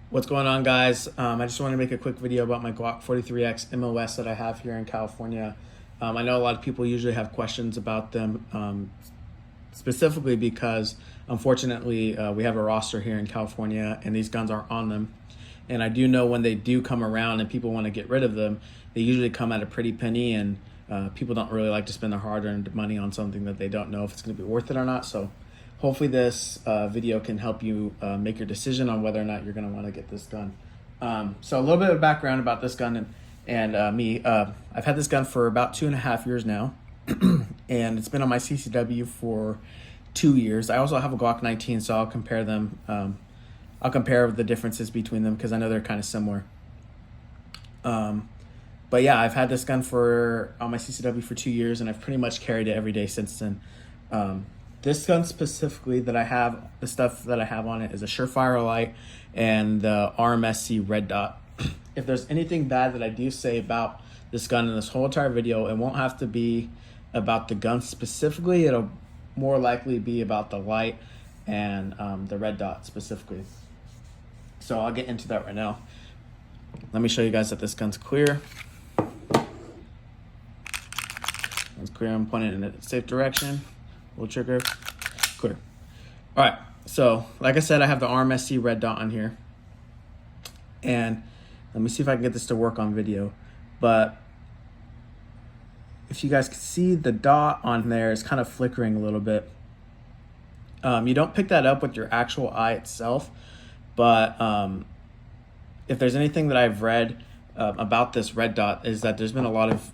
What's going on, guys? I just want to make a quick video about my Glock 43X MOS that I have here in California. I know a lot of people usually have questions about them, specifically because unfortunately we have a roster here in California and these guns aren't on them. And I do know when they do come around and people want to get rid of them, they usually come at a pretty penny, and people don't really like to spend their hard-earned money on something that they don't know if it's going to be worth it or not. So hopefully this video can help you make your decision on whether or not you're going to want to get this gun. So a little bit of background about this gun and me. I've had this gun for about 2.5 years now, and it's been on my CCW for 2 years. I also have a Glock 19, so I'll compare them. I'll compare the differences between them because I know they're kind of similar. But yeah, I've had this gun on my CCW for 2 years, and I've pretty much carried it every day since then. This gun specifically that I have, the stuff that I have on it is a Surefire light and the RMSC red dot. If there's anything bad that I do say about this gun in this whole entire video, it won't have to be about the gun specifically. It'll more likely be about the light and the red dot specifically. So I'll get into that right now. Let me show you guys that this gun's clear. It's clear. I'm pointing in a safe direction. Little trigger, clear. All right, so like I said, I have the RMSC red dot on here. And let me see if I can get this to work on video. But if you guys can see, the dot on there is kind of flickering a little bit. You don't pick that up with your actual eye itself, but if there's anything that I've read about this red dot is that there's been a lot of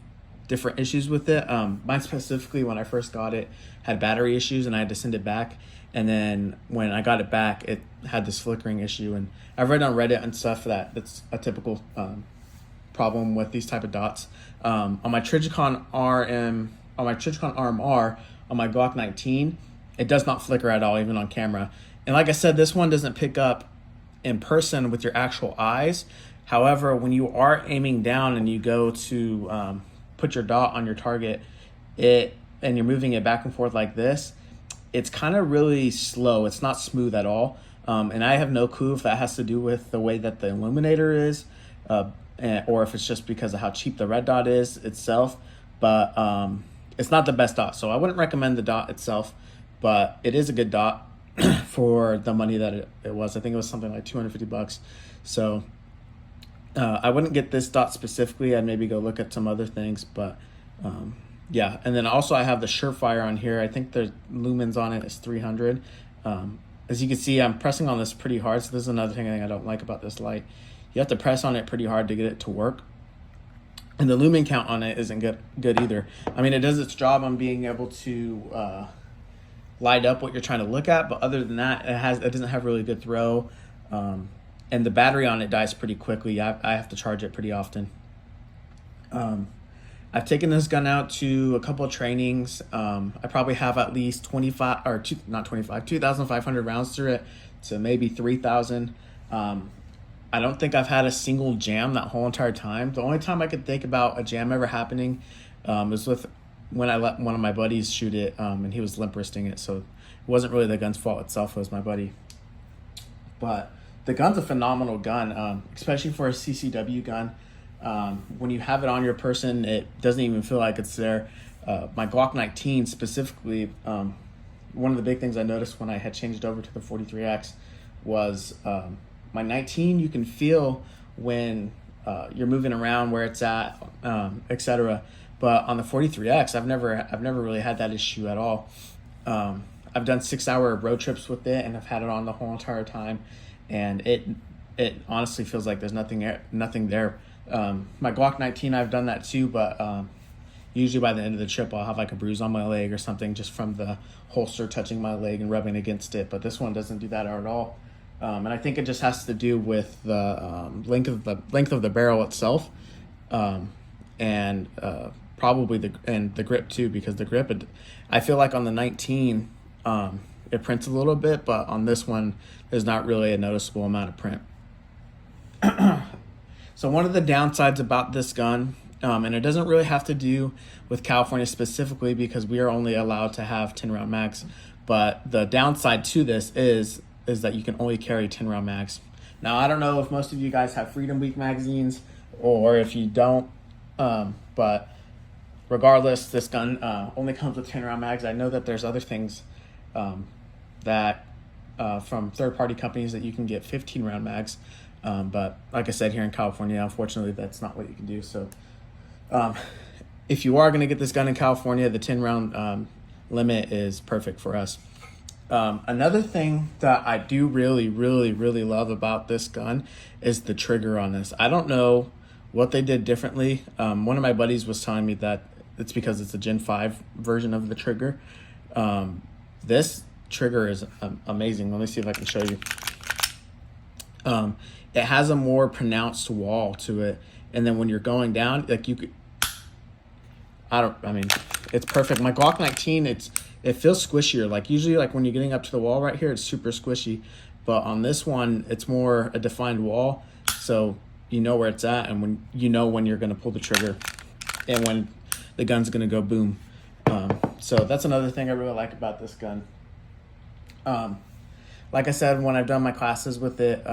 different issues with it. Mine specifically, when I first got it, had battery issues and I had to send it back. And then when I got it back, it had this flickering issue. And I've read on Reddit and stuff that that's a typical problem with these type of dots. On my Trigicon RMR, on my Glock 19, it does not flicker at all, even on camera. And like I said, this one doesn't pick up in person with your actual eyes. However, when you are aiming down and you go to put your dot on your target, and you're moving it back and forth like this, it's kind of really slow. It's not smooth at all. And I have no clue if that has to do with the way that the illuminator is, or if it's just because of how cheap the red dot is itself. But it's not the best dot, so I wouldn't recommend the dot itself, but it is a good dot for the money that it was. I think it was something like 250 bucks. So I wouldn't get this dot specifically. I'd maybe go look at some other things, but yeah. And then also I have the Surefire on here. I think the lumens on it is 300. As you can see, I'm pressing on this pretty hard. So this is another thing I don't like about this light. You have to press on it pretty hard to get it to work. And the lumen count on it isn't good either. I mean, it does its job on being able to light up what you're trying to look at, but other than that, it doesn't have really good throw. And the battery on it dies pretty quickly. I have to charge it pretty often. I've taken this gun out to a couple of trainings. I probably have at least 2,500 rounds through it to maybe 3,000. I don't think I've had a single jam that whole entire time. The only time I could think about a jam ever happening was when I let one of my buddies shoot it, and he was limp wristing it. So it wasn't really the gun's fault itself, it was my buddy. But the gun's a phenomenal gun, especially for a CCW gun. When you have it on your person, it doesn't even feel like it's there. My Glock 19 specifically, one of the big things I noticed when I had changed over to the 43X was my 19, you can feel when you're moving around where it's at, etc. But on the 43X, I've never really had that issue at all. I've done 6-hour road trips with it, and I've had it on the whole entire time, and it honestly feels like there's nothing there. My Glock 19, I've done that too, but usually by the end of the trip, I'll have like a bruise on my leg or something just from the holster touching my leg and rubbing against it. But this one doesn't do that at all, and I think it just has to do with the length of the barrel itself, and probably the grip too, because the grip, I feel like on the 19, it prints a little bit, but on this one, there's not really a noticeable amount of print. So one of the downsides about this gun, and it doesn't really have to do with California specifically because we are only allowed to have 10-round mags, but the downside to this is that you can only carry 10-round mags. Now, I don't know if most of you guys have Freedom Week magazines or if you don't, but regardless, this gun only comes with 10 round mags. I know that there's other things that from third-party companies that you can get 15 round mags, but like I said, here in California, unfortunately, that's not what you can do. So if you are going to get this gun in California, the 10 round limit is perfect for us. Another thing that I do really love about this gun is the trigger on this. I don't know what they did differently. One of my buddies was telling me that it's because it's a Gen 5 version of the trigger. This trigger is amazing. Let me see if I can show you. It has a more pronounced wall to it, and then when you're going down, like you could, I mean, it's perfect. My Glock 19, it feels squishier. Like usually, like when you're getting up to the wall right here, it's super squishy, but on this one, it's more a defined wall, so you know where it's at, and when you know when you're gonna pull the trigger, and when the gun's gonna go boom. So that's another thing I really like about this gun. Like I said, when I've done my classes with it,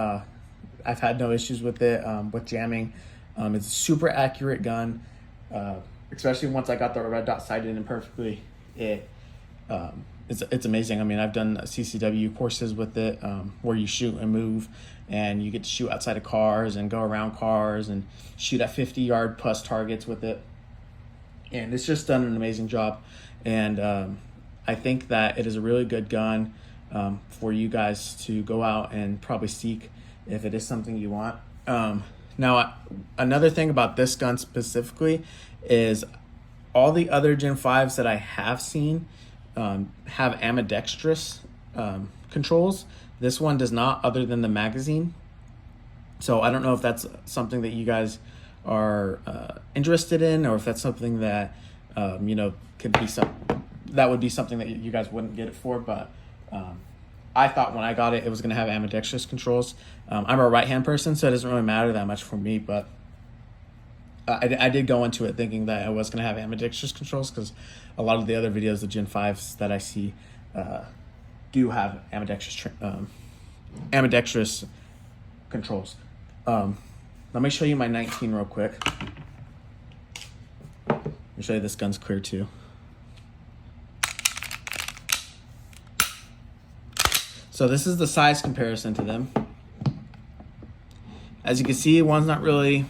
I've had no issues with it, with jamming. It's a super accurate gun, especially once I got the red dot sighted in perfectly. It's amazing. I mean, I've done CCW courses with it, where you shoot and move, and you get to shoot outside of cars and go around cars and shoot at 50-yard plus targets with it. And it's just done an amazing job. And I think that it is a really good gun for you guys to go out and probably seek if it is something you want. Now, another thing about this gun specifically is all the other Gen 5s that I have seen have ambidextrous controls. This one does not, other than the magazine. So I don't know if that's something that you guys are interested in, or if that's something that you know, could be that would be something that you guys wouldn't get it for. But I thought when I got it, it was going to have ambidextrous controls. I'm a right-hand person, so it doesn't really matter that much for me, but I did go into it thinking that I was going to have ambidextrous controls, because a lot of the other videos, the Gen 5s that I see, do have ambidextrous controls. Let me show you my 19 real quick. Let me show you this gun's clear too. So this is the size comparison to them. As you can see, one's not really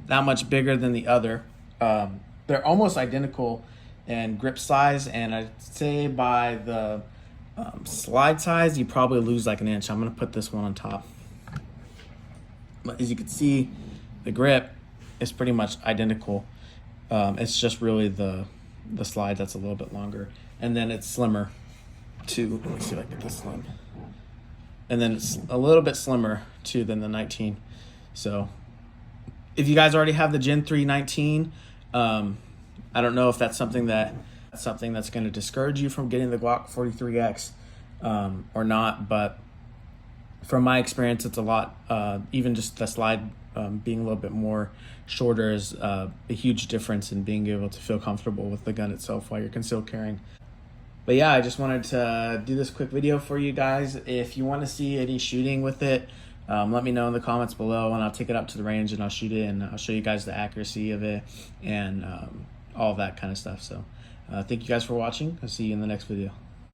that much bigger than the other. They're almost identical in grip size, and I'd say by the slide size, you probably lose like an inch. I'm gonna put this one on top. But as you can see, the grip is pretty much identical. It's just really the slide that's a little bit longer, and then it's slimmer too. Let me see if I can get this slim. And then it's a little bit slimmer too than the 19. So if you guys already have the Gen 3 19, I don't know if that's something that's going to discourage you from getting the Glock 43X or not, but from my experience, it's a lot, even just the slide being a little bit more shorter is a huge difference in being able to feel comfortable with the gun itself while you're concealed carrying. But yeah, I just wanted to do this quick video for you guys. If you want to see any shooting with it, let me know in the comments below, and I'll take it up to the range and I'll shoot it, and I'll show you guys the accuracy of it and all of that kind of stuff. So thank you guys for watching. I'll see you in the next video.